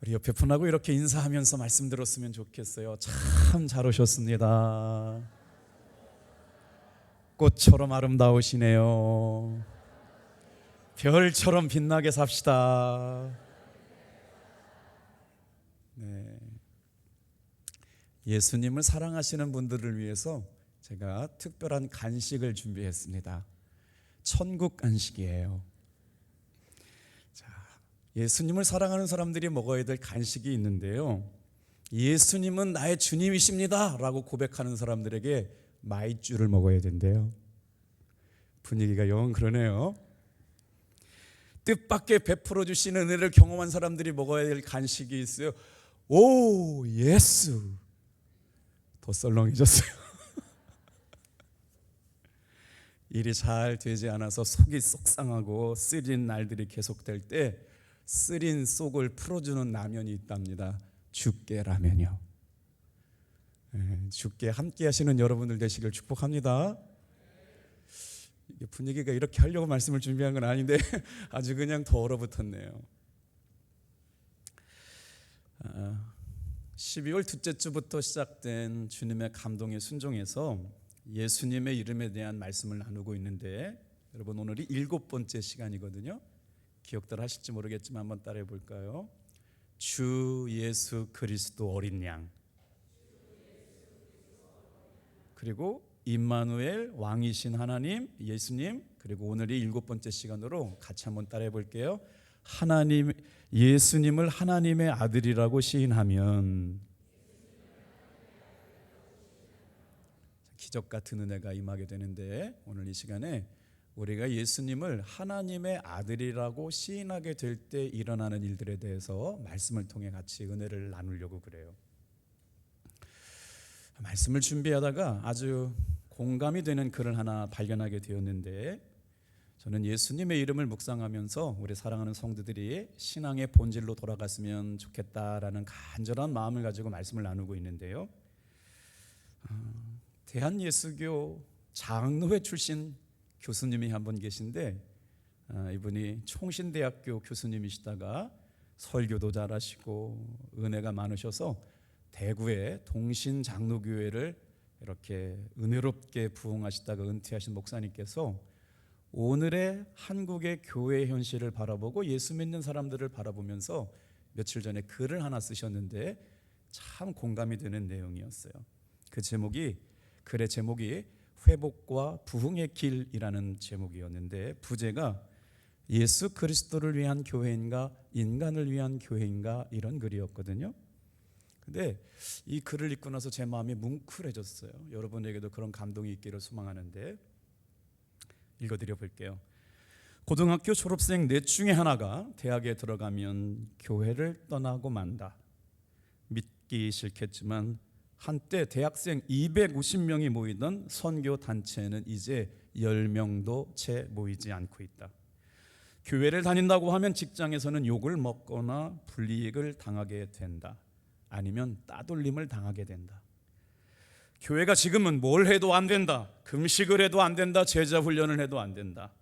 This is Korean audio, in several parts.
우리 옆에 분하고 이렇게 인사하면서 말씀 들었으면 좋겠어요. 참 잘 오셨습니다. 꽃처럼 아름다우시네요. 별처럼 빛나게 삽시다. 네. 예수님을 사랑하시는 분들을 위해서 제가 특별한 간식을 준비했습니다. 천국 간식이에요. 자, 예수님을 사랑하는 사람들이 먹어야 될 간식이 있는데요, 예수님은 나의 주님이십니다 라고 고백하는 사람들에게 마이쮸를 먹어야 된대요. 분위기가 영 그러네요. 뜻밖의 베풀어 주시는 은혜를 경험한 사람들이 먹어야 될 간식이 있어요. 오 예수. 더 썰렁해졌어요. 일이 잘 되지 않아서 속이 속상하고 쓰린 날들이 계속될 때 쓰린 속을 풀어주는 라면이 있답니다. 주께 라면이요. 주께 함께 하시는 여러분들 되시길 축복합니다. 분위기가 이렇게 하려고 말씀을 준비한 건 아닌데 아주 그냥 더 얼어붙었네요. 12월 둘째 주부터 시작된 주님의 감동에 순종해서 예수님의 이름에 대한 말씀을 나누고 있는데, 여러분 오늘이 7번째 시간이거든요. 기억들 하실지 모르겠지만 한번 따라해 볼까요? 주 예수 그리스도 어린 양, 그리고 임마누엘 왕이신 하나님 예수님, 그리고 오늘이 7번째 시간으로 같이 한번 따라해 볼게요. 하나님, 예수님을 하나님의 아들이라고 시인하면 기적 같은 은혜가 임하게 되는데, 오늘 이 시간에 우리가 예수님을 하나님의 아들이라고 시인하게 될 때 일어나는 일들에 대해서 말씀을 통해 같이 은혜를 나누려고 그래요. 말씀을 준비하다가 아주 공감이 되는 글을 하나 발견하게 되었는데, 저는 예수님의 이름을 묵상하면서 우리 사랑하는 성도들이 신앙의 본질로 돌아갔으면 좋겠다라는 간절한 마음을 가지고 말씀을 나누고 있는데요, 대한예수교 장로회 출신 교수님이 한 분 계신데, 이분이 총신대학교 교수님이시다가 설교도 잘하시고 은혜가 많으셔서 대구의 동신장로교회를 이렇게 은혜롭게 부흥하시다가 은퇴하신 목사님께서 오늘의 한국의 교회 현실을 바라보고 예수 믿는 사람들을 바라보면서 며칠 전에 글을 하나 쓰셨는데 참 공감이 되는 내용이었어요. 글의 제목이 회복과 부흥의 길이라는 제목이었는데, 부제가 예수 그리스도를 위한 교회인가 인간을 위한 교회인가 이런 글이었거든요. 근데 이 글을 읽고 나서 제 마음이 뭉클해졌어요. 여러분에게도 그런 감동이 있기를 소망하는데 읽어드려 볼게요. 고등학교 졸업생 넷 중에 하나가 대학에 들어가면 교회를 떠나고 만다. 믿기 싫겠지만 한때 대학생 250명이 모이던 선교 단체는 이제 10명도 채 모이지 않고 있다. 교회를 다닌다고 하면 직장에서는 욕을 먹거나 불이익을 당하게 된다. 아니면 따돌림을 당하게 된다. 교회가 지금은 뭘 해도 안 된다, 금식을 해도 안 된다, 제자 훈련을 해도 안 된다.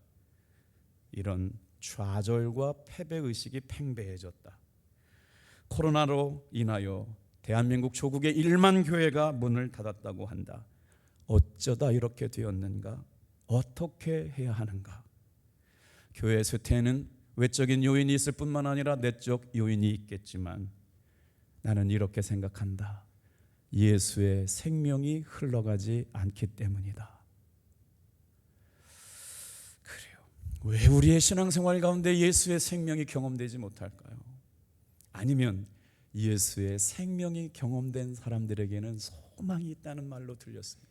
이런 좌절과 패배의식이 팽배해졌다. 코로나로 인하여 대한민국 조국의 1만 교회가 문을 닫았다고 한다. 어쩌다 이렇게 되었는가? 어떻게 해야 하는가? 교회 쇠퇴에는 외적인 요인이 있을 뿐만 아니라 내적 요인이 있겠지만 나는 이렇게 생각한다. 예수의 생명이 흘러가지 않기 때문이다. 그래요. 왜 우리의 신앙생활 가운데 예수의 생명이 경험되지 못할까요? 아니면 예수의 생명이 경험된 사람들에게는 소망이 있다는 말로 들렸습니다.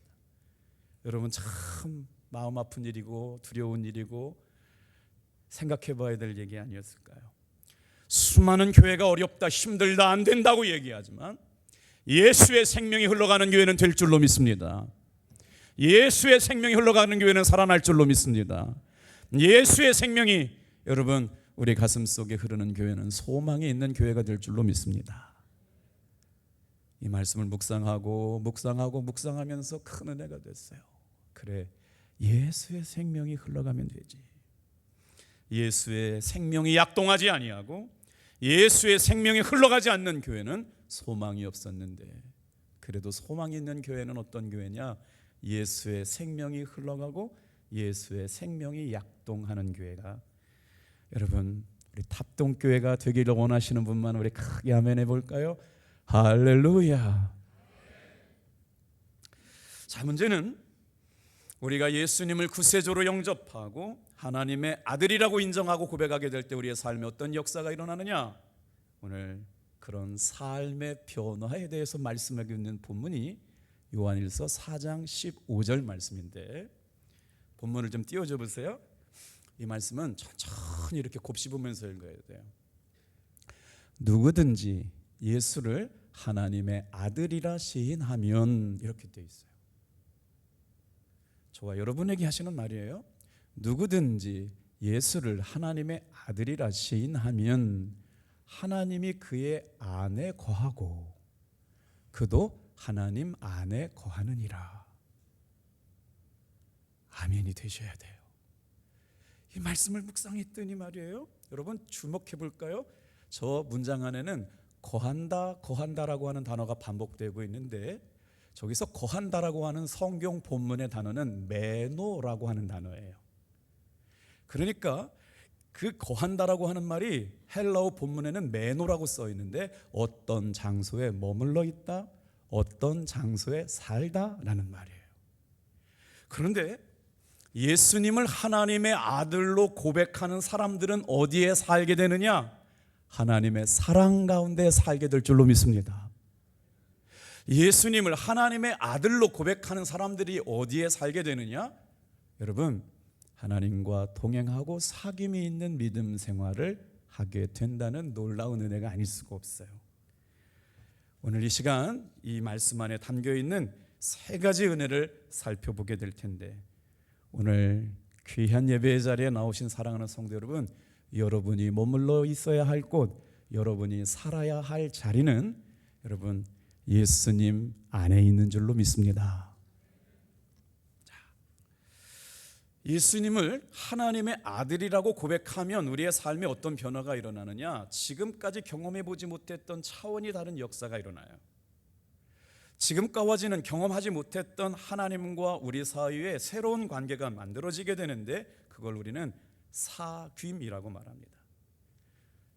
여러분 참 마음 아픈 일이고 두려운 일이고 생각해 봐야 될 얘기 아니었을까요? 수많은 교회가 어렵다, 힘들다, 안 된다고 얘기하지만 예수의 생명이 흘러가는 교회는 될 줄로 믿습니다. 예수의 생명이 흘러가는 교회는 살아날 줄로 믿습니다. 예수의 생명이 여러분 우리 가슴 속에 흐르는 교회는 소망이 있는 교회가 될 줄로 믿습니다. 이 말씀을 묵상하면서 큰 은혜가 됐어요. 그래, 예수의 생명이 흘러가면 되지. 예수의 생명이 약동하지 아니하고 예수의 생명이 흘러가지 않는 교회는 소망이 없었는데, 그래도 소망이 있는 교회는 어떤 교회냐? 예수의 생명이 흘러가고 예수의 생명이 약동하는 교회가. 여러분, 우리 탑동교회가 되기를 원하시는 분만 우리 크게 아멘 해볼까요? 할렐루야. 자, 문제는 우리가 예수님을 구세주로 영접하고 하나님의 아들이라고 인정하고 고백하게 될 때 우리의 삶에 어떤 역사가 일어나느냐? 오늘 그런 삶의 변화에 대해서 말씀하고 있는 본문이 요한일서 4장 15절 말씀인데, 본문을 좀 띄워줘 보세요. 이 말씀은 천천히 이렇게 곱씹으면서 읽어야 돼요. 누구든지 예수를 하나님의 아들이라 시인하면, 이렇게 되어 있어요. 저와 여러분에게 하시는 말이에요. 누구든지 예수를 하나님의 아들이라 시인하면 하나님이 그의 안에 거하고 그도 하나님 안에 거하느니라. 아멘이 되셔야 돼요. 이 말씀을 묵상했더니 말이에요, 여러분 주목해 볼까요? 저 문장 안에는 거한다, 거한다라고 하는 단어가 반복되고 있는데, 저기서 거한다라고 하는 성경 본문의 단어는 메노라고 하는 단어예요. 그러니까 그 거한다라고 하는 말이 헬라어 본문에는 메노라고 써 있는데, 어떤 장소에 머물러 있다, 어떤 장소에 살다라는 말이에요. 그런데 예수님을 하나님의 아들로 고백하는 사람들은 어디에 살게 되느냐? 하나님의 사랑 가운데 살게 될 줄로 믿습니다. 예수님을 하나님의 아들로 고백하는 사람들이 어디에 살게 되느냐? 여러분, 하나님과 동행하고 사귐이 있는 믿음 생활을 하게 된다는 놀라운 은혜가 아닐 수가 없어요. 오늘 이 시간 이 말씀 안에 담겨있는 세 가지 은혜를 살펴보게 될 텐데, 오늘 귀한 예배의 자리에 나오신 사랑하는 성도 여러분, 여러분이 머물러 있어야 할 곳, 여러분이 살아야 할 자리는 여러분 예수님 안에 있는 줄로 믿습니다. 예수님을 하나님의 아들이라고 고백하면 우리의 삶에 어떤 변화가 일어나느냐? 지금까지 경험해 보지 못했던 차원이 다른 역사가 일어나요. 지금까지는 경험하지 못했던 하나님과 우리 사이에 새로운 관계가 만들어지게 되는데, 그걸 우리는 사귐이라고 말합니다.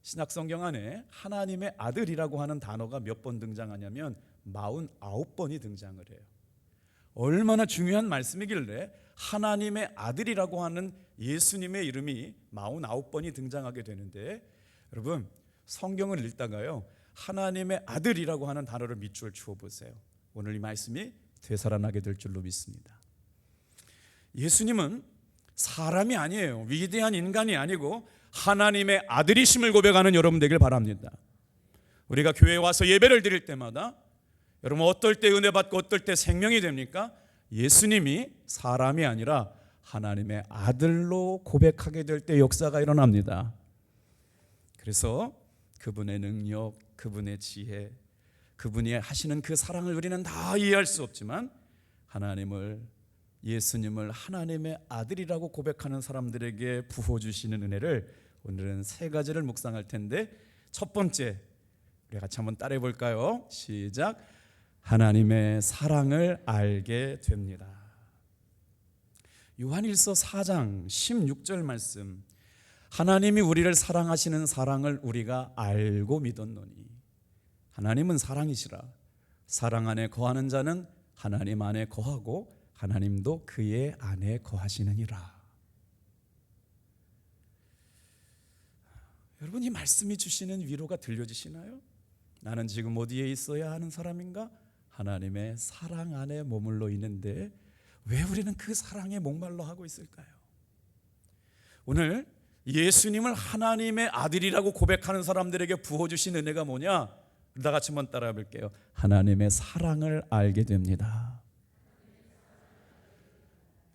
신약성경 안에 하나님의 아들이라고 하는 단어가 몇 번 등장하냐면 49번이 등장을 해요. 얼마나 중요한 말씀이길래 하나님의 아들이라고 하는 예수님의 이름이 49번이 등장하게 되는데, 여러분 성경을 읽다가요, 하나님의 아들이라고 하는 단어를 밑줄 주어 보세요. 오늘 이 말씀이 되살아나게 될 줄로 믿습니다. 예수님은 사람이 아니에요. 위대한 인간이 아니고 하나님의 아들이심을 고백하는 여러분 되길 바랍니다. 우리가 교회에 와서 예배를 드릴 때마다 여러분 어떨 때 은혜 받고 어떨 때 생명이 됩니까? 예수님이 사람이 아니라 하나님의 아들로 고백하게 될 때 역사가 일어납니다. 그래서 그분의 능력, 그분의 지혜, 그분이 하시는 그 사랑을 우리는 다 이해할 수 없지만, 예수님을 하나님의 아들이라고 고백하는 사람들에게 부어주시는 은혜를 오늘은 세 가지를 묵상할 텐데, 첫 번째 우리 같이 한번 따라해 볼까요? 시작. 하나님의 사랑을 알게 됩니다. 요한일서 4장 16절 말씀, 하나님이 우리를 사랑하시는 사랑을 우리가 알고 믿었노니, 하나님은 사랑이시라. 사랑 안에 거하는 자는 하나님 안에 거하고 하나님도 그의 안에 거하시느니라. 여러분, 이 말씀이 주시는 위로가 들려지시나요? 나는 지금 어디에 있어야 하는 사람인가? 하나님의 사랑 안에 머물러 있는데 왜 우리는 그 사랑에 목말라 하고 있을까요? 오늘 예수님을 하나님의 아들이라고 고백하는 사람들에게 부어주신 은혜가 뭐냐? 다 같이 한번 따라해 볼게요. 하나님의 사랑을 알게 됩니다.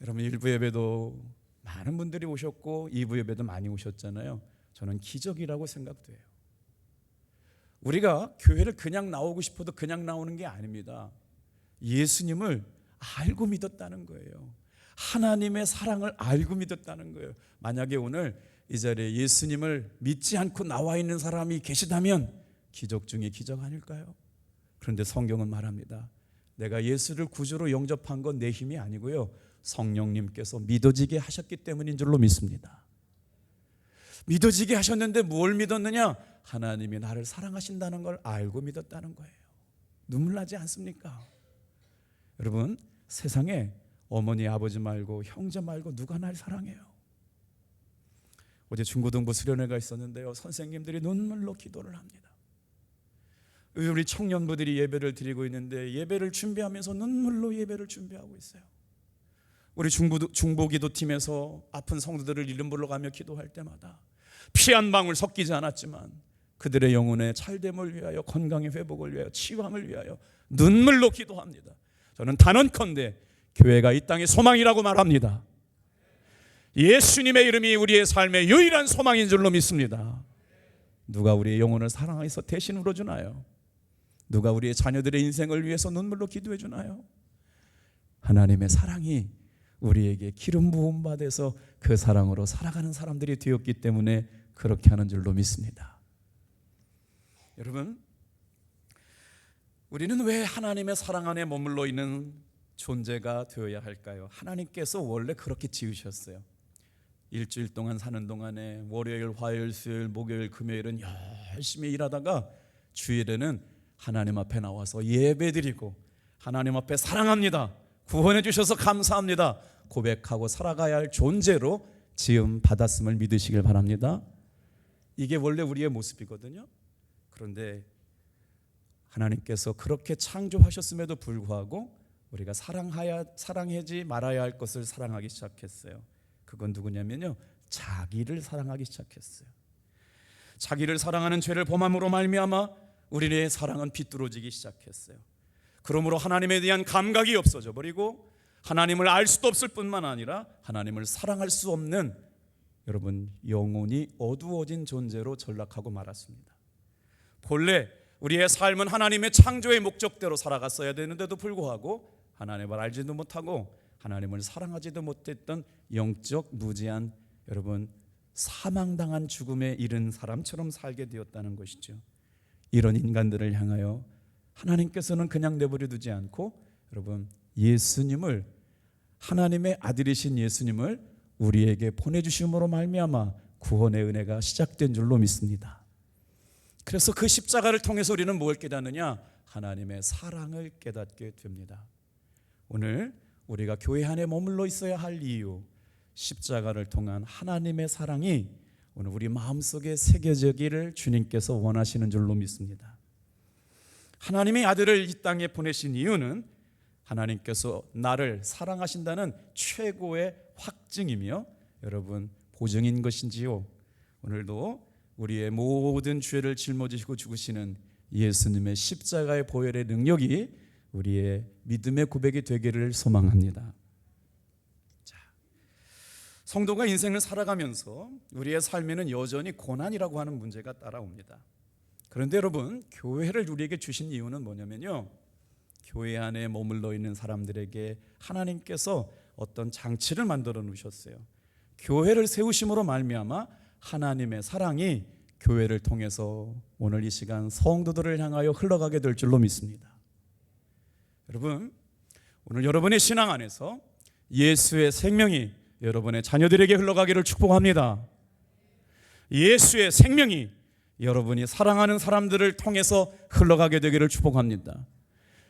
여러분 1부 예배도 많은 분들이 오셨고 2부 예배도 많이 오셨잖아요. 저는 기적이라고 생각돼요. 우리가 교회를 그냥 나오고 싶어도 그냥 나오는 게 아닙니다. 예수님을 알고 믿었다는 거예요. 하나님의 사랑을 알고 믿었다는 거예요. 만약에 오늘 이 자리에 예수님을 믿지 않고 나와 있는 사람이 계시다면 기적 중에 기적 아닐까요? 그런데 성경은 말합니다. 내가 예수를 구주로 영접한 건 내 힘이 아니고요, 성령님께서 믿어지게 하셨기 때문인 줄로 믿습니다. 믿어지게 하셨는데 뭘 믿었느냐? 하나님이 나를 사랑하신다는 걸 알고 믿었다는 거예요. 눈물 나지 않습니까? 여러분, 세상에 어머니 아버지 말고 형제 말고 누가 날 사랑해요? 어제 중고등부 수련회가 있었는데요, 선생님들이 눈물로 기도를 합니다. 우리 청년부들이 예배를 드리고 있는데 예배를 준비하면서 눈물로 예배를 준비하고 있어요. 우리 중보기도팀에서 아픈 성도들을 이름 불러가며 기도할 때마다 피 한 방울 섞이지 않았지만 그들의 영혼의 찰됨을 위하여, 건강의 회복을 위하여, 치유함을 위하여 눈물로 기도합니다. 저는 단언컨대 교회가 이 땅의 소망이라고 말합니다. 예수님의 이름이 우리의 삶의 유일한 소망인 줄로 믿습니다. 누가 우리의 영혼을 사랑해서 대신 울어주나요? 누가 우리의 자녀들의 인생을 위해서 눈물로 기도해 주나요? 하나님의 사랑이 우리에게 기름 부음 받아서 그 사랑으로 살아가는 사람들이 되었기 때문에 그렇게 하는 줄로 믿습니다. 여러분, 우리는 왜 하나님의 사랑 안에 머물러 있는 존재가 되어야 할까요? 하나님께서 원래 그렇게 지으셨어요. 일주일 동안 사는 동안에 월요일, 화요일, 수요일, 목요일, 금요일은 열심히 일하다가 주일에는 하나님 앞에 나와서 예배드리고 하나님 앞에 사랑합니다, 구원해 주셔서 감사합니다 고백하고 살아가야 할 존재로 지음 받았음을 믿으시길 바랍니다. 이게 원래 우리의 모습이거든요. 그런데 하나님께서 그렇게 창조하셨음에도 불구하고 우리가 사랑하지 말아야 할 것을 사랑하기 시작했어요. 그건 누구냐면요, 자기를 사랑하기 시작했어요. 자기를 사랑하는 죄를 범함으로 말미암아 우리의 사랑은 비뚤어지기 시작했어요. 그러므로 하나님에 대한 감각이 없어져 버리고 하나님을 알 수도 없을 뿐만 아니라 하나님을 사랑할 수 없는, 여러분, 영혼이 어두워진 존재로 전락하고 말았습니다. 본래 우리의 삶은 하나님의 창조의 목적대로 살아갔어야 되는데도 불구하고 하나님을 알지도 못하고 하나님을 사랑하지도 못했던 영적 무지한, 여러분, 사망당한 죽음에 이른 사람처럼 살게 되었다는 것이죠. 이런 인간들을 향하여 하나님께서는 그냥 내버려 두지 않고, 여러분, 예수님을, 하나님의 아들이신 예수님을 우리에게 보내주심으로 말미암아 구원의 은혜가 시작된 줄로 믿습니다. 그래서 그 십자가를 통해서 우리는 뭘 깨닫느냐? 하나님의 사랑을 깨닫게 됩니다. 오늘 우리가 교회 안에 머물러 있어야 할 이유, 십자가를 통한 하나님의 사랑이 오늘 우리 마음속에 새겨지기를 주님께서 원하시는 줄로 믿습니다. 하나님의 아들을 이 땅에 보내신 이유는 하나님께서 나를 사랑하신다는 최고의 확증이며, 여러분, 보증인 것인지요. 오늘도 우리의 모든 죄를 짊어지시고 죽으시는 예수님의 십자가의 보혈의 능력이 우리의 믿음의 고백이 되기를 소망합니다. 자, 성도가 인생을 살아가면서 우리의 삶에는 여전히 고난이라고 하는 문제가 따라옵니다. 그런데 여러분, 교회를 우리에게 주신 이유는 뭐냐면요, 교회 안에 머물러 있는 사람들에게 하나님께서 어떤 장치를 만들어 놓으셨어요. 교회를 세우심으로 말미암아 하나님의 사랑이 교회를 통해서 오늘 이 시간 성도들을 향하여 흘러가게 될 줄로 믿습니다. 여러분, 오늘 여러분의 신앙 안에서 예수의 생명이 여러분의 자녀들에게 흘러가기를 축복합니다. 예수의 생명이 여러분이 사랑하는 사람들을 통해서 흘러가게 되기를 축복합니다.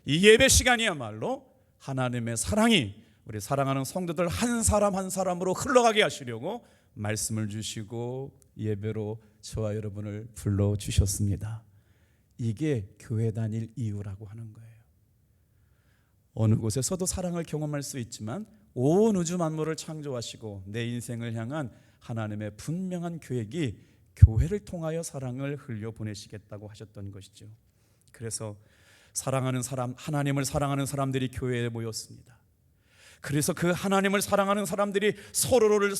이 예배 시간이야말로 하나님의 사랑이 우리 사랑하는 성도들 한 사람 한 사람으로 흘러가게 하시려고 말씀을 주시고 예배로 저와 여러분을 불러주셨습니다. 이게 교회 다닐 이유라고 하는 거예요. 어느 곳에서도 사랑을 경험할 수 있지만 온 우주 만물을 창조하시고 내 인생을 향한 하나님의 분명한 계획이 교회를 통하여 사랑을 흘려보내시겠다고 하셨던 것이죠. 그래서 사랑하는 사람, 하나님을 사랑하는 사람들이 교회에 모였습니다. 그래서 그 하나님을 사랑하는 사람들이 서로를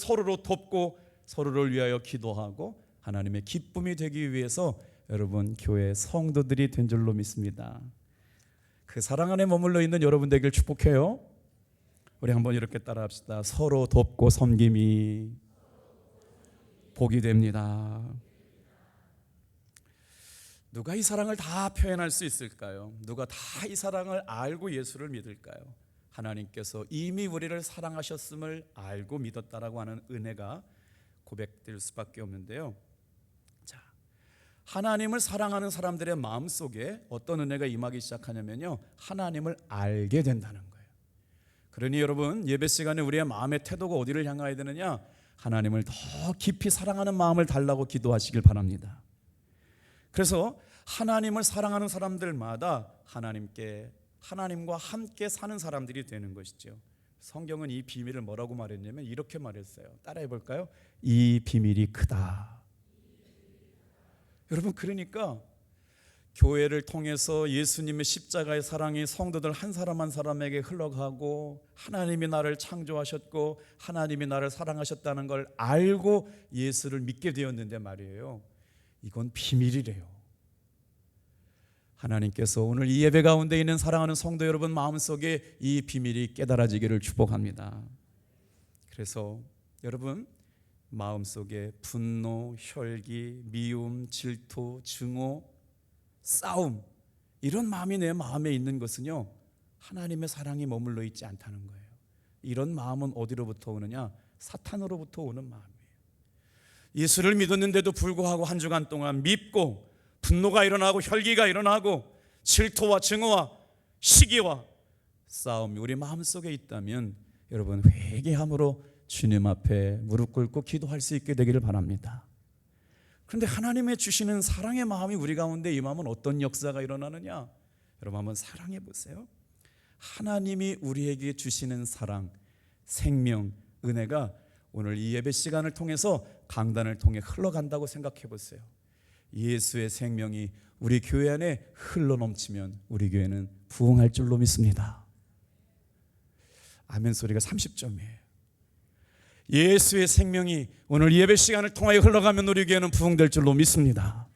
돕고 서로를 위하여 기도하고 하나님의 기쁨이 되기 위해서 여러분 교회 성도들이 된 줄로 믿습니다. 그 사랑 안에 머물러 있는 여러분 되길 축복해요. 우리 한번 이렇게 따라합시다. 서로 돕고 섬김이 복이 됩니다. 누가 이 사랑을 다 표현할 수 있을까요? 누가 다 이 사랑을 알고 예수를 믿을까요? 하나님께서 이미 우리를 사랑하셨음을 알고 믿었다라고 하는 은혜가 고백될 수밖에 없는데요. 자, 하나님을 사랑하는 사람들의 마음속에 어떤 은혜가 임하기 시작하냐면요, 하나님을 알게 된다는 거예요. 그러니 여러분, 예배 시간에 우리의 마음의 태도가 어디를 향해야 되느냐? 하나님을 더 깊이 사랑하는 마음을 달라고 기도하시길 바랍니다. 그래서 하나님을 사랑하는 사람들마다 하나님과 함께 사는 사람들이 되는 것이죠. 성경은 이 비밀을 뭐라고 말했냐면 이렇게 말했어요. 따라해 볼까요? 이 비밀이 크다. 여러분, 그러니까 교회를 통해서 예수님의 십자가의 사랑이 성도들 한 사람 한 사람에게 흘러가고, 하나님이 나를 창조하셨고 하나님이 나를 사랑하셨다는 걸 알고 예수를 믿게 되었는데 말이에요, 이건 비밀이래요. 하나님께서 오늘 이 예배 가운데 있는 사랑하는 성도 여러분 마음속에 이 비밀이 깨달아지기를 축복합니다. 그래서 여러분 마음속에 분노, 혈기, 미움, 질투, 증오, 싸움, 이런 마음이 내 마음에 있는 것은요, 하나님의 사랑이 머물러 있지 않다는 거예요. 이런 마음은 어디로부터 오느냐? 사탄으로부터 오는 마음이에요. 예수를 믿었는데도 불구하고 한 주간 동안 밉고 분노가 일어나고 혈기가 일어나고 질투와 증오와 시기와 싸움이 우리 마음속에 있다면 여러분 회개함으로 주님 앞에 무릎 꿇고 기도할 수 있게 되기를 바랍니다. 그런데 하나님의 주시는 사랑의 마음이 우리 가운데 임하면 어떤 역사가 일어나느냐? 여러분 한번 사랑해 보세요. 하나님이 우리에게 주시는 사랑, 생명, 은혜가 오늘 이 예배 시간을 통해서 강단을 통해 흘러간다고 생각해 보세요. 예수의 생명이 우리 교회 안에 흘러넘치면 우리 교회는 부흥할 줄로 믿습니다. 아멘 소리가 30점이에요. 예수의 생명이 오늘 예배 시간을 통하여 흘러가면 우리 교회는 부흥될 줄로 믿습니다.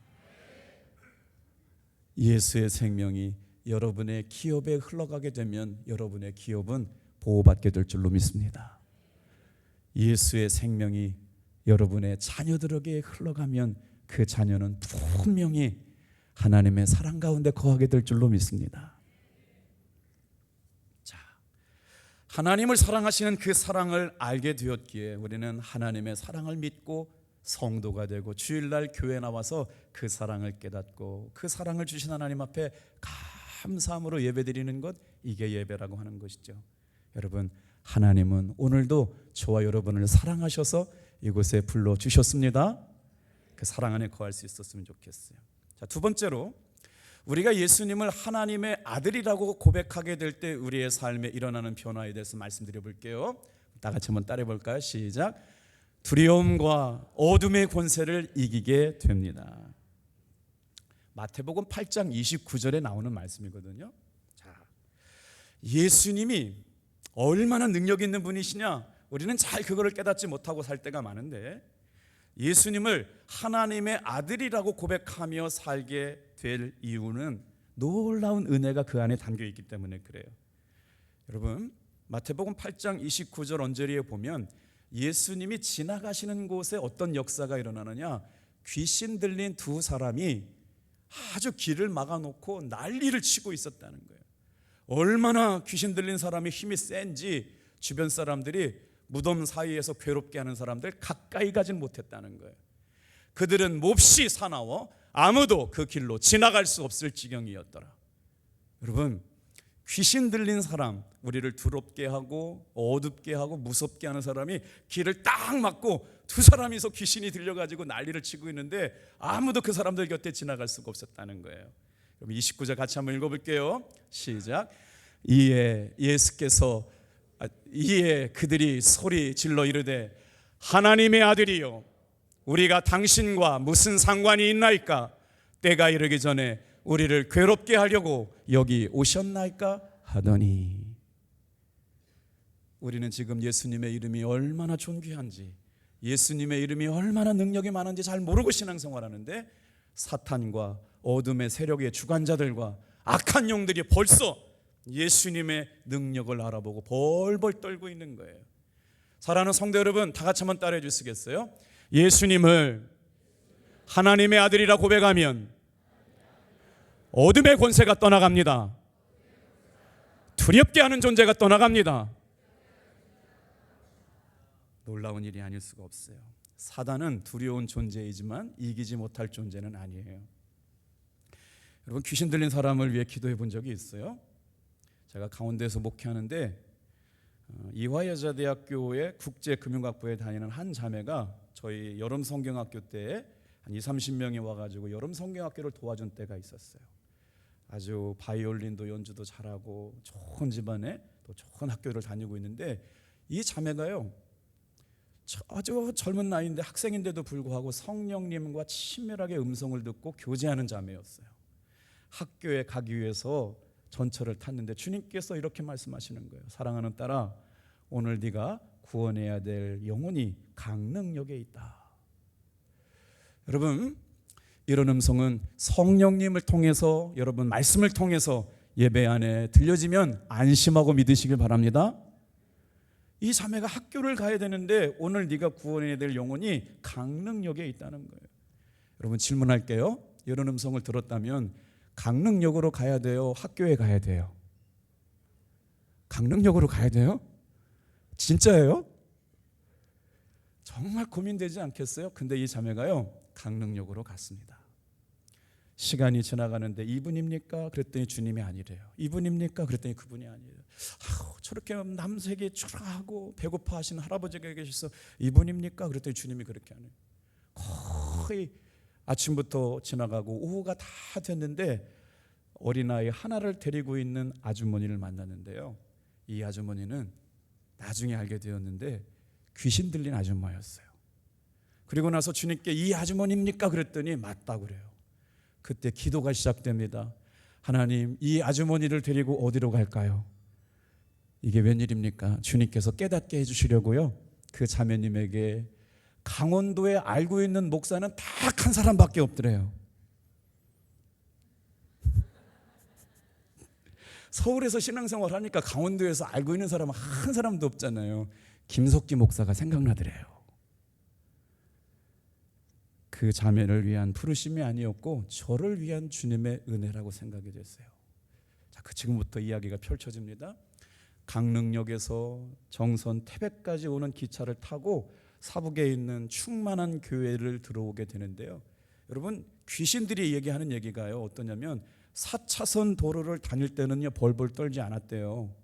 예수의 생명이 여러분의 기업에 흘러가게 되면 여러분의 기업은 보호받게 될 줄로 믿습니다. 예수의 생명이 여러분의 자녀들에게 흘러가면 그 자녀는 분명히 하나님의 사랑 가운데 거하게 될 줄로 믿습니다. 자, 하나님을 사랑하시는 그 사랑을 알게 되었기에 우리는 하나님의 사랑을 믿고 성도가 되고 주일날 교회 나와서 그 사랑을 깨닫고 그 사랑을 주신 하나님 앞에 감사함으로 예배드리는 것, 이게 예배라고 하는 것이죠. 여러분, 하나님은 오늘도 저와 여러분을 사랑하셔서 이곳에 불러주셨습니다. 그 사랑 안에 거할 수 있었으면 좋겠어요. 자, 두 번째로 우리가 예수님을 하나님의 아들이라고 고백하게 될 때 우리의 삶에 일어나는 변화에 대해서 말씀드려 볼게요. 다 같이 한번 따라해 볼까요? 시작. 두려움과 어둠의 권세를 이기게 됩니다. 마태복음 8장 29절에 나오는 말씀이거든요. 자, 예수님이 얼마나 능력 있는 분이시냐? 우리는 잘 그거를 깨닫지 못하고 살 때가 많은데, 예수님을 하나님의 아들이라고 고백하며 살게 될 이유는 놀라운 은혜가 그 안에 담겨 있기 때문에 그래요. 여러분, 마태복음 8장 29절 언저리에 보면 예수님이 지나가시는 곳에 어떤 역사가 일어나느냐? 귀신 들린 두 사람이 아주 길을 막아놓고 난리를 치고 있었다는 거예요. 얼마나 귀신 들린 사람이 힘이 센지 주변 사람들이 무덤 사이에서 괴롭게 하는 사람들 가까이 가진 못했다는 거예요. 그들은 몹시 사나워 아무도 그 길로 지나갈 수 없을 지경이었더라. 여러분, 귀신 들린 사람, 우리를 두렵게 하고 어둡게 하고 무섭게 하는 사람이 길을 딱 막고 두 사람이서 귀신이 들려가지고 난리를 치고 있는데 아무도 그 사람들 곁에 지나갈 수가 없었다는 거예요. 그럼 29절 같이 한번 읽어볼게요. 시작. 이에 그들이 소리 질러 이르되 하나님의 아들이요 우리가 당신과 무슨 상관이 있나이까? 때가 이르기 전에 우리를 괴롭게 하려고 여기 오셨나이까? 하더니, 우리는 지금 예수님의 이름이 얼마나 존귀한지, 예수님의 이름이 얼마나 능력이 많은지 잘 모르고 신앙생활하는데 사탄과 어둠의 세력의 주관자들과 악한 영들이 벌써 예수님의 능력을 알아보고 벌벌 떨고 있는 거예요. 사랑하는 성도 여러분, 다 같이 한번 따라해 주시겠어요? 예수님을 하나님의 아들이라 고백하면 어둠의 권세가 떠나갑니다. 두렵게 하는 존재가 떠나갑니다. 놀라운 일이 아닐 수가 없어요. 사단은 두려운 존재이지만 이기지 못할 존재는 아니에요. 여러분, 귀신 들린 사람을 위해 기도해 본 적이 있어요? 제가 강원도에서 목회하는데 이화여자대학교의 국제금융학부에 다니는 한 자매가 저희 여름 성경학교 때 한 20-30명이 와가지고 여름 성경학교를 도와준 때가 있었어요. 아주 바이올린도 연주도 잘하고 좋은 집안에 또 좋은 학교를 다니고 있는데, 이 자매가요 아주 젊은 나이인데 학생인데도 불구하고 성령님과 친밀하게 음성을 듣고 교제하는 자매였어요. 학교에 가기 위해서 전철을 탔는데 주님께서 이렇게 말씀하시는 거예요. 사랑하는 딸아, 오늘 네가 구원해야 될 영혼이 강릉역에 있다. 여러분, 이런 음성은 성령님을 통해서, 여러분 말씀을 통해서 예배 안에 들려지면 안심하고 믿으시길 바랍니다. 이 자매가 학교를 가야 되는데 오늘 네가 구원해야 될 영혼이 강릉역에 있다는 거예요. 여러분, 질문할게요. 이런 음성을 들었다면 강릉역으로 가야 돼요? 학교에 가야 돼요? 강릉역으로 가야 돼요? 진짜예요? 정말 고민되지 않겠어요? 근데 이 자매가요 강릉역으로 갔습니다. 시간이 지나가는데 이분입니까? 그랬더니 주님이 아니래요. 이분입니까? 그랬더니 그분이 아니래요. 저렇게 남색이 초라하고 배고파 하시는 할아버지가 계셔서 이분입니까? 그랬더니 주님이 그렇게 하네요. 거의 아침부터 지나가고 오후가 다 됐는데 어린아이 하나를 데리고 있는 아주머니를 만났는데요, 이 아주머니는 나중에 알게 되었는데 귀신 들린 아줌마였어요. 그리고 나서 주님께 이 아주머니입니까? 그랬더니 맞다고 그래요. 그때 기도가 시작됩니다. 하나님, 이 아주머니를 데리고 어디로 갈까요? 이게 웬일입니까? 주님께서 깨닫게 해주시려고요, 그 자매님에게 강원도에 알고 있는 목사는 딱 한 사람밖에 없더래요. 서울에서 신앙생활 하니까 강원도에서 알고 있는 사람은 한 사람도 없잖아요. 김석기 목사가 생각나더래요. 그 자매를 위한 부르심이 아니었고 저를 위한 주님의 은혜라고 생각이 됐어요. 자, 지금부터 이야기가 펼쳐집니다. 강릉역에서 정선 태백까지 오는 기차를 타고 사북에 있는 충만한 교회를 들어오게 되는데요, 여러분, 귀신들이 얘기하는 얘기가요 어떠냐면 4차선 도로를 다닐 때는요 벌벌 떨지 않았대요.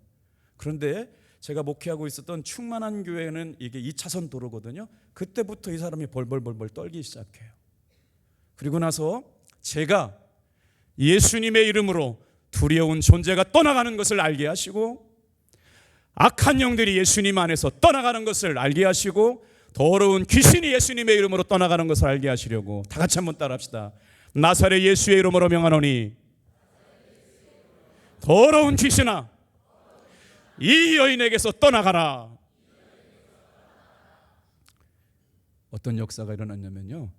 그런데 제가 목회하고 있었던 충만한 교회는 이게 2차선 도로거든요. 그때부터 이 사람이 벌벌 떨기 시작해요. 그리고 나서 제가 예수님의 이름으로 두려운 존재가 떠나가는 것을 알게 하시고, 악한 영들이 예수님 안에서 떠나가는 것을 알게 하시고, 더러운 귀신이 예수님의 이름으로 떠나가는 것을 알게 하시려고, 다 같이 한번 따라합시다. 나사렛 예수의 이름으로 명하노니 더러운 귀신아, 이 여인에게서 떠나가라. 어떤 역사가 일어났냐면요,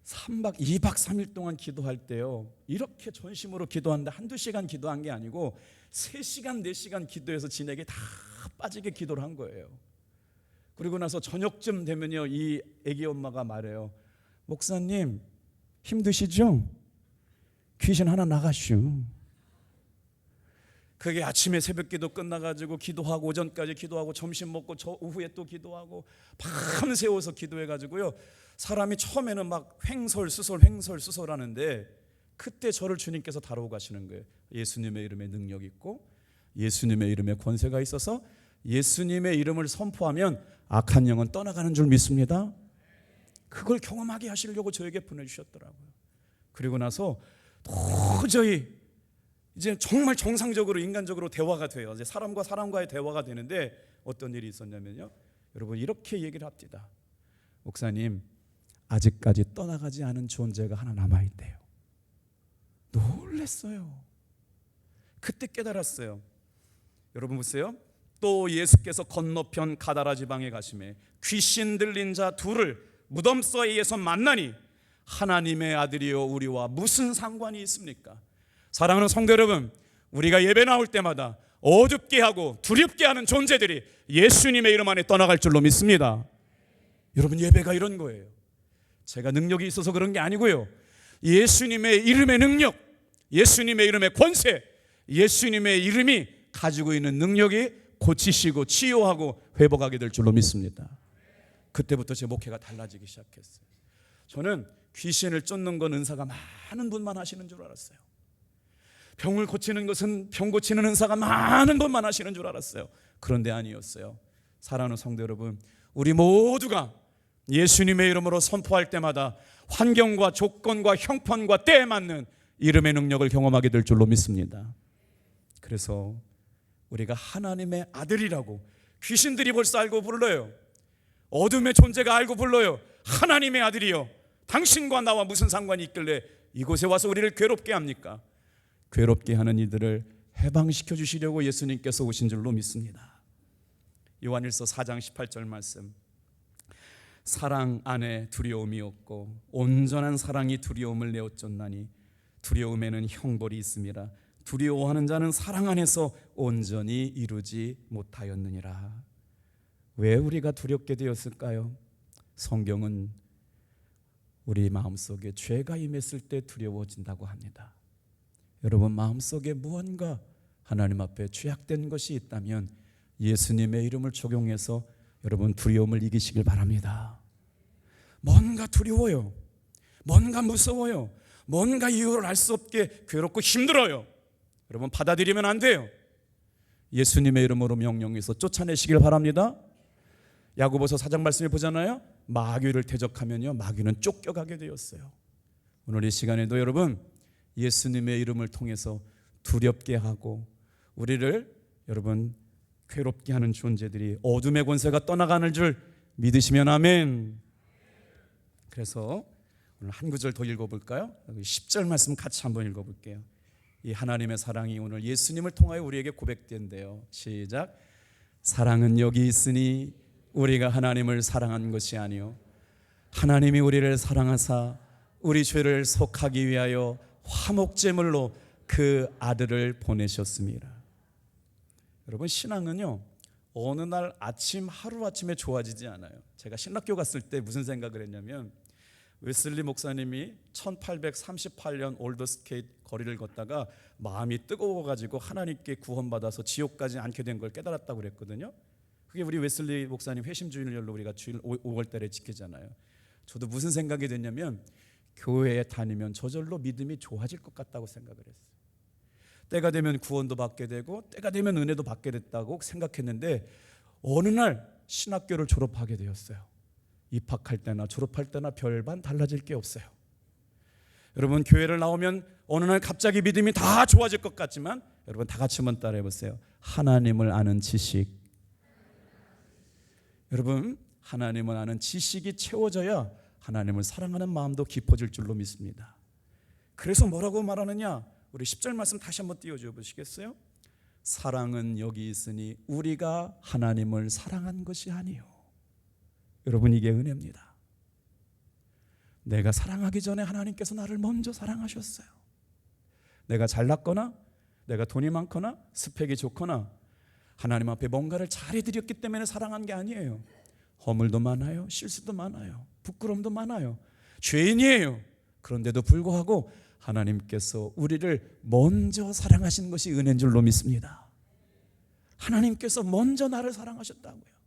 2박 3일 동안 기도할 때요, 이렇게 전심으로 기도하는데 한두 시간 기도한 게 아니고 3시간 4시간 기도해서 진에게 다 빠지게 기도를 한 거예요. 그리고 나서 저녁쯤 되면요, 이 애기 엄마가 말해요. 목사님 힘드시죠? 귀신 하나 나가시오. 그게 아침에 새벽기도 끝나가지고 기도하고 오전까지 기도하고 점심 먹고 저 오후에 또 기도하고 밤새워서 기도해가지고요, 사람이 처음에는 막 횡설수설 하는데 그때 저를 주님께서 다루고 가시는 거예요. 예수님의 이름에 능력 있고 예수님의 이름에 권세가 있어서 예수님의 이름을 선포하면 악한 영은 떠나가는 줄 믿습니다. 그걸 경험하게 하시려고 저에게 보내주셨더라고요. 그리고 나서 도저히 이제 정말 정상적으로 인간적으로 대화가 돼요. 이제 사람과 사람과의 대화가 되는데 어떤 일이 있었냐면요, 여러분 이렇게 얘기를 합니다. 목사님, 아직까지 떠나가지 않은 존재가 하나 남아있대요. 놀랐어요. 그때 깨달았어요. 여러분 보세요. 또 예수께서 건너편 가다라 지방에 가시매 귀신 들린 자 둘을 무덤 사이에서 만나니 하나님의 아들이여 우리와 무슨 상관이 있습니까? 사랑하는 성도 여러분, 우리가 예배 나올 때마다 어둡게 하고 두렵게 하는 존재들이 예수님의 이름 안에 떠나갈 줄로 믿습니다. 여러분, 예배가 이런 거예요. 제가 능력이 있어서 그런 게 아니고요. 예수님의 이름의 능력, 예수님의 이름의 권세, 예수님의 이름이 가지고 있는 능력이 고치시고 치유하고 회복하게 될 줄로 믿습니다. 그때부터 제 목회가 달라지기 시작했어요. 저는 귀신을 쫓는 건 은사가 많은 분만 하시는 줄 알았어요. 병을 고치는 것은 병 고치는 은사가 많은 분만 하시는 줄 알았어요. 그런데 아니었어요. 사랑하는 성도 여러분, 우리 모두가 예수님의 이름으로 선포할 때마다 환경과 조건과 형편과 때에 맞는 이름의 능력을 경험하게 될 줄로 믿습니다. 그래서 우리가 하나님의 아들이라고 귀신들이 벌써 알고 불러요. 어둠의 존재가 알고 불러요. 하나님의 아들이요, 당신과 나와 무슨 상관이 있길래 이곳에 와서 우리를 괴롭게 합니까? 괴롭게 하는 이들을 해방시켜 주시려고 예수님께서 오신 줄로 믿습니다. 요한일서 4장 18절 말씀, 사랑 안에 두려움이 없고 온전한 사랑이 두려움을 내어쫓나니 두려움에는 형벌이 있음이라. 두려워하는 자는 사랑 안에서 온전히 이루지 못하였느니라. 왜 우리가 두렵게 되었을까요? 성경은 우리 마음속에 죄가 임했을 때 두려워진다고 합니다. 여러분, 마음속에 무언가 하나님 앞에 죄악된 것이 있다면 예수님의 이름을 적용해서 여러분 두려움을 이기시길 바랍니다. 뭔가 두려워요, 뭔가 무서워요, 뭔가 이유를 알 수 없게 괴롭고 힘들어요. 여러분, 받아들이면 안 돼요. 예수님의 이름으로 명령해서 쫓아내시길 바랍니다. 야고보서 4장 말씀에 보잖아요. 마귀를 대적하면요, 마귀는 쫓겨가게 되었어요. 오늘 이 시간에도 여러분, 예수님의 이름을 통해서 두렵게 하고 우리를 여러분 괴롭게 하는 존재들이, 어둠의 권세가 떠나가는 줄 믿으시면 아멘. 그래서 오늘 한 구절 더 읽어볼까요? 10절 말씀 같이 한번 읽어볼게요. 이 하나님의 사랑이 오늘 예수님을 통하여 우리에게 고백된대요. 시작. 사랑은 여기 있으니 우리가 하나님을 사랑한 것이 아니요 하나님이 우리를 사랑하사 우리 죄를 속하기 위하여 화목제물로 그 아들을 보내셨습니다. 여러분, 신앙은요 어느 날 아침 하루아침에 좋아지지 않아요. 제가 신학교 갔을 때 무슨 생각을 했냐면, 웨슬리 목사님이 1838년 올더스케이트 거리를 걷다가 마음이 뜨거워가지고 하나님께 구원받아서 지옥까지 않게 된 걸 깨달았다고 그랬거든요. 그게 우리 웨슬리 목사님 회심주일날로 우리가 주일 5월달에 지키잖아요. 저도 무슨 생각이 됐냐면, 교회에 다니면 저절로 믿음이 좋아질 것 같다고 생각을 했어요. 때가 되면 구원도 받게 되고 때가 되면 은혜도 받게 됐다고 생각했는데, 어느 날 신학교를 졸업하게 되었어요. 입학할 때나 졸업할 때나 별반 달라질 게 없어요. 여러분, 교회를 나오면 어느 날 갑자기 믿음이 다 좋아질 것 같지만, 여러분 다 같이 한번 따라해 보세요. 하나님을 아는 지식. 여러분, 하나님을 아는 지식이 채워져야 하나님을 사랑하는 마음도 깊어질 줄로 믿습니다. 그래서 뭐라고 말하느냐? 우리 10절 말씀 다시 한번 띄워줘 보시겠어요? 사랑은 여기 있으니 우리가 하나님을 사랑한 것이 아니요. 여러분, 이게 은혜입니다. 내가 사랑하기 전에 하나님께서 나를 먼저 사랑하셨어요. 내가 잘났거나 내가 돈이 많거나 스펙이 좋거나 하나님 앞에 뭔가를 잘해드렸기 때문에 사랑한 게 아니에요. 허물도 많아요, 실수도 많아요, 부끄러움도 많아요, 죄인이에요. 그런데도 불구하고 하나님께서 우리를 먼저 사랑하신 것이 은혜인 줄로 믿습니다. 하나님께서 먼저 나를 사랑하셨다고요.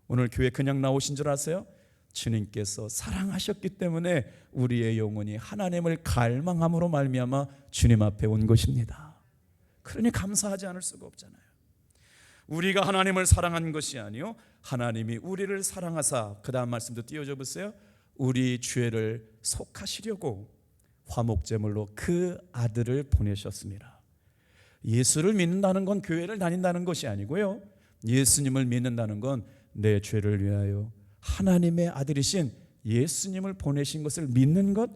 오늘 교회 그냥 나오신 줄 아세요? 주님께서 사랑하셨기 때문에 우리의 영혼이 하나님을 갈망함으로 말미암아 주님 앞에 온 것입니다. 그러니 감사하지 않을 수가 없잖아요. 우리가 하나님을 사랑한 것이 아니요 하나님이 우리를 사랑하사, 그 다음 말씀도 띄워줘 보세요. 우리 죄를 속하시려고 화목제물로 그 아들을 보내셨습니다. 예수를 믿는다는 건 교회를 다닌다는 것이 아니고요, 예수님을 믿는다는 건 내 죄를 위하여 하나님의 아들이신 예수님을 보내신 것을 믿는 것,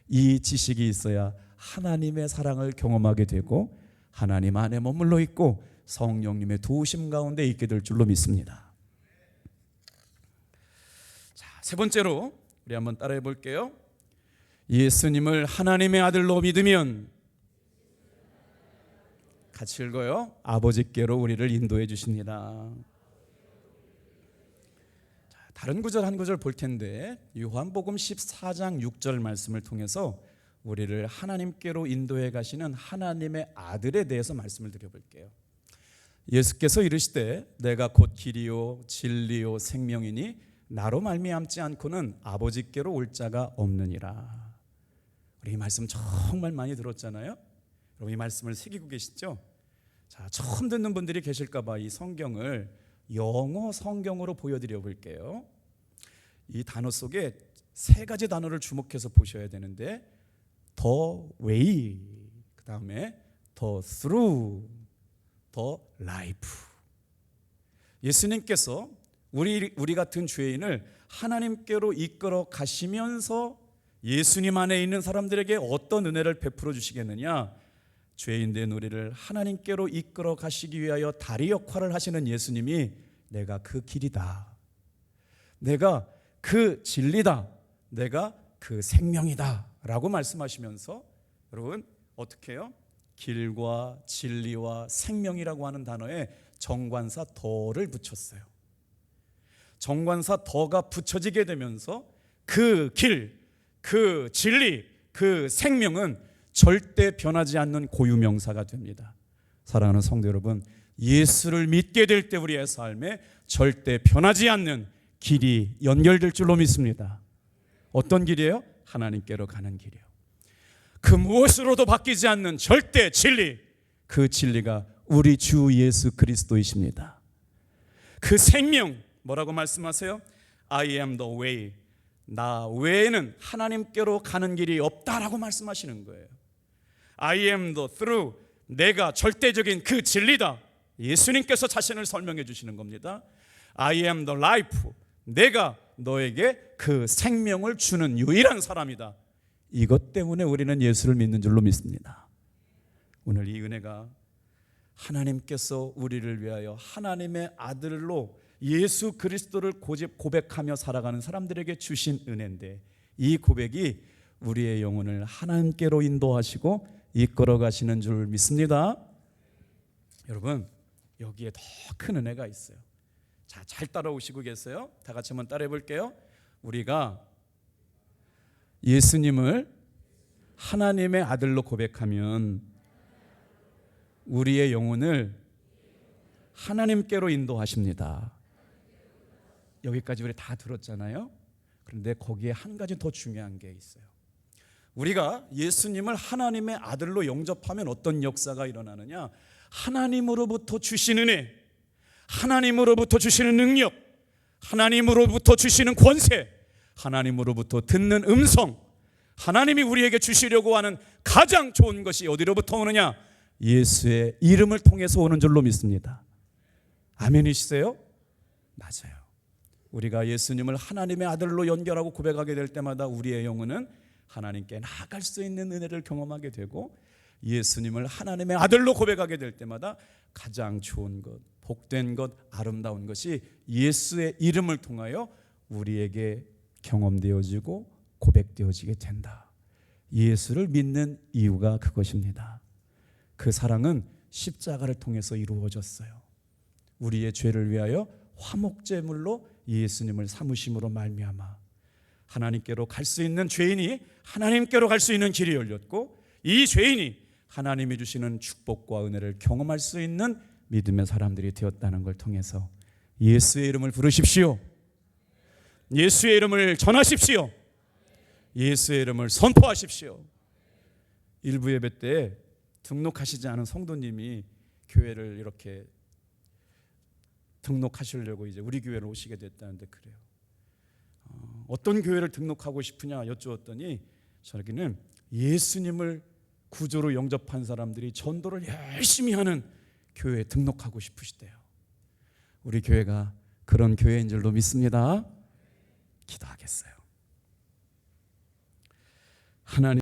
이 지식이 있어야 하나님의 사랑을 경험하게 되고 하나님 안에 머물러 있고 성령님의 도우심 가운데 있게 될 줄로 믿습니다. 자, 세 번째로 우리 한번 따라해 볼게요. 예수님을 하나님의 아들로 믿으면, 같이 읽어요. 아버지께로 우리를 인도해 주십니다. 자, 다른 구절 한 구절 볼 텐데 요한복음 14장 6절 말씀을 통해서 우리를 하나님께로 인도해 가시는 하나님의 아들에 대해서 말씀을 드려볼게요. 예수께서 이르시되 내가 곧 길이요 진리요 생명이니 나로 말미암지 않고는 아버지께로 올 자가 없느니라. 우리 이 말씀 정말 많이 들었잖아요. 여러분 이 말씀을 새기고 계시죠? 자, 처음 듣는 분들이 계실까 봐 이 성경을 영어 성경으로 보여드려 볼게요. 이 단어 속에 세 가지 단어를 주목해서 보셔야 되는데 the way, 그 다음에 the through, the life. 예수님께서 우리 같은 죄인을 하나님께로 이끌어 가시면서 예수님 안에 있는 사람들에게 어떤 은혜를 베풀어 주시겠느냐? 죄인된 우리를 하나님께로 이끌어 가시기 위하여 다리 역할을 하시는 예수님이 내가 그 길이다, 내가 그 진리다, 내가 그 생명이다 라고 말씀하시면서 여러분 어떻게 해요? 길과 진리와 생명이라고 하는 단어에 정관사 더를 붙였어요. 정관사 더가 붙여지게 되면서 그 길, 그 진리, 그 생명은 절대 변하지 않는 고유명사가 됩니다. 사랑하는 성도 여러분, 예수를 믿게 될 때 우리의 삶에 절대 변하지 않는 길이 연결될 줄로 믿습니다. 어떤 길이에요? 하나님께로 가는 길이에요. 그 무엇으로도 바뀌지 않는 절대 진리, 그 진리가 우리 주 예수 그리스도이십니다. 그 생명, 뭐라고 말씀하세요? I am the way. 나 외에는 하나님께로 가는 길이 없다라고 말씀하시는 거예요. I am the through. 내가 절대적인 그 진리다. 예수님께서 자신을 설명해 주시는 겁니다. I am the life. 내가 너에게 그 생명을 주는 유일한 사람이다. 이것 때문에 우리는 예수를 믿는 줄로 믿습니다. 오늘 이 은혜가 하나님께서 우리를 위하여 하나님의 아들로 예수 그리스도를 고백하며 살아가는 사람들에게 주신 은혜인데, 이 고백이 우리의 영혼을 하나님께로 인도하시고 이끌어 가시는 줄 믿습니다. 여러분, 여기에 더 큰 은혜가 있어요. 자, 잘 따라오시고 계세요? 다 같이 한번 따라해 볼게요. 우리가 예수님을 하나님의 아들로 고백하면 우리의 영혼을 하나님께로 인도하십니다. 여기까지 우리 다 들었잖아요. 그런데 거기에 한 가지 더 중요한 게 있어요. 우리가 예수님을 하나님의 아들로 영접하면 어떤 역사가 일어나느냐? 하나님으로부터 주신 은혜, 하나님으로부터 주시는 능력, 하나님으로부터 주시는 권세, 하나님으로부터 듣는 음성, 하나님이 우리에게 주시려고 하는 가장 좋은 것이 어디로부터 오느냐? 예수의 이름을 통해서 오는 줄로 믿습니다. 아멘이시세요? 맞아요. 우리가 예수님을 하나님의 아들로 연결하고 고백하게 될 때마다 우리의 영혼은 하나님께 나아갈 수 있는 은혜를 경험하게 되고, 예수님을 하나님의 아들로 고백하게 될 때마다 가장 좋은 것, 복된 것, 아름다운 것이 예수의 이름을 통하여 우리에게 경험되어지고 고백되어지게 된다. 예수를 믿는 이유가 그것입니다. 그 사랑은 십자가를 통해서 이루어졌어요. 우리의 죄를 위하여 화목제물로 예수님을 삼으심으로 말미암아 하나님께로 갈 수 있는 죄인이 하나님께로 갈 수 있는 길이 열렸고, 이 죄인이 하나님이 주시는 축복과 은혜를 경험할 수 있는 믿음의 사람들이 되었다는 걸 통해서 예수의 이름을 부르십시오. 예수의 이름을 전하십시오. 예수의 이름을 선포하십시오. 일부 예배 때 등록하시지 않은 성도님이 교회를 이렇게 등록하시려고 이제 우리 교회로 오시게 됐다는데, 그래요. 어떤 교회를 등록하고 싶으냐 여쭈었더니 저기는 예수님을 구조로 영접한 사람들이 전도를 열심히 하는 교회에 등록하고 싶으시대요. 우리 교회가 그런 교회인 줄로 믿습니다. 기도하겠어요. 하나님